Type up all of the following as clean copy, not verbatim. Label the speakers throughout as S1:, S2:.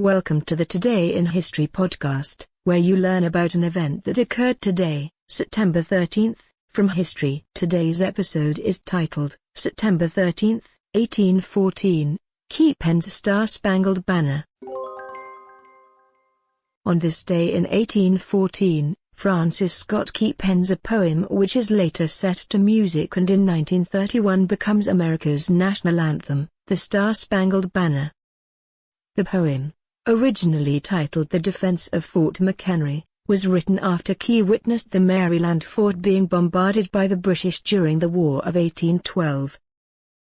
S1: Welcome to the Today in History podcast, where you learn about an event that occurred today, September 13th, from history. Today's episode is titled, September 13th, 1814, Key pens Star-Spangled Banner. On this day in 1814, Francis Scott Key pens a poem which is later set to music and in 1931 becomes America's national anthem, the Star-Spangled Banner. The poem, originally titled The Defense of Fort McHenry, was written after Key witnessed the Maryland fort being bombarded by the British during the War of 1812.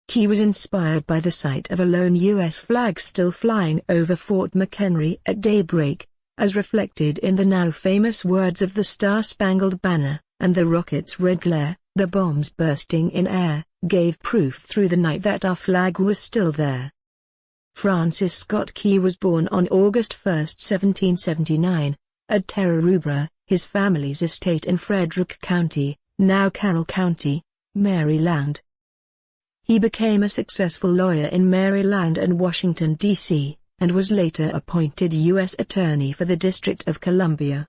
S1: Key was inspired by the sight of a lone U.S. flag still flying over Fort McHenry at daybreak, as reflected in the now famous words of the Star-Spangled Banner, and the rocket's red glare, the bombs bursting in air, gave proof through the night that our flag was still there. Francis Scott Key was born on August 1, 1779, at Terra Rubra, his family's estate in Frederick County, now Carroll County, Maryland. He became a successful lawyer in Maryland and Washington, D.C., and was later appointed U.S. Attorney for the District of Columbia.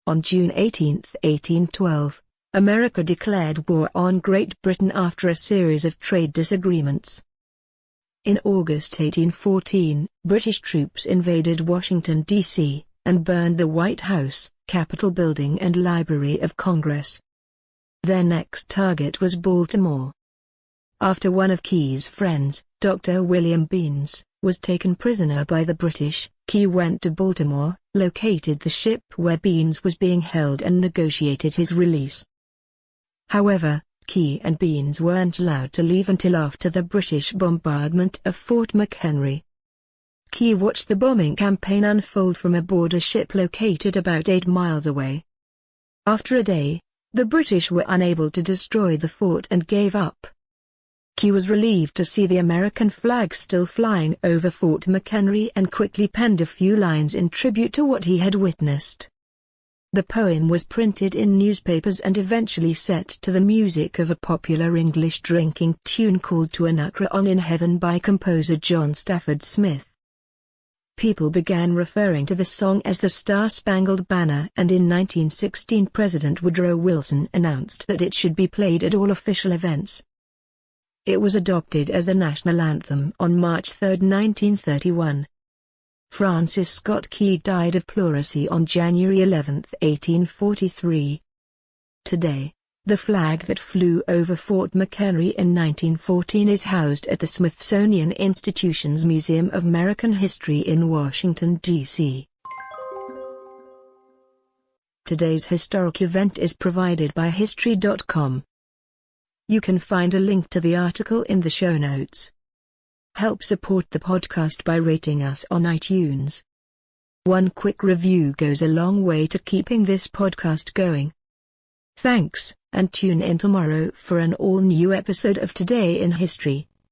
S1: On June 18, 1812, America declared war on Great Britain after a series of trade disagreements. In August 1814, British troops invaded Washington, D.C., and burned the White House, Capitol Building and Library of Congress. Their next target was Baltimore. After one of Key's friends, Dr. William Beanes, was taken prisoner by the British, Key went to Baltimore, located the ship where Beanes was being held and negotiated his release. However, Key and Beanes weren't allowed to leave until after the British bombardment of Fort McHenry. Key watched the bombing campaign unfold from aboard a ship located about 8 miles away. After a day, the British were unable to destroy the fort and gave up. Key was relieved to see the American flag still flying over Fort McHenry and quickly penned a few lines in tribute to what he had witnessed. The poem was printed in newspapers and eventually set to the music of a popular English drinking tune called To an Acreon in Heaven by composer John Stafford Smith. People began referring to the song as the Star-Spangled Banner, and in 1916 President Woodrow Wilson announced that it should be played at all official events. It was adopted as the national anthem on March 3, 1931. Francis Scott Key died of pleurisy on January 11, 1843. Today, the flag that flew over Fort McHenry in 1914 is housed at the Smithsonian Institution's Museum of American History in Washington, D.C. Today's historic event is provided by History.com. You can find a link to the article in the show notes. Help support the podcast by rating us on iTunes. One quick review goes a long way to keeping this podcast going. Thanks, and tune in tomorrow for an all-new episode of Today in History.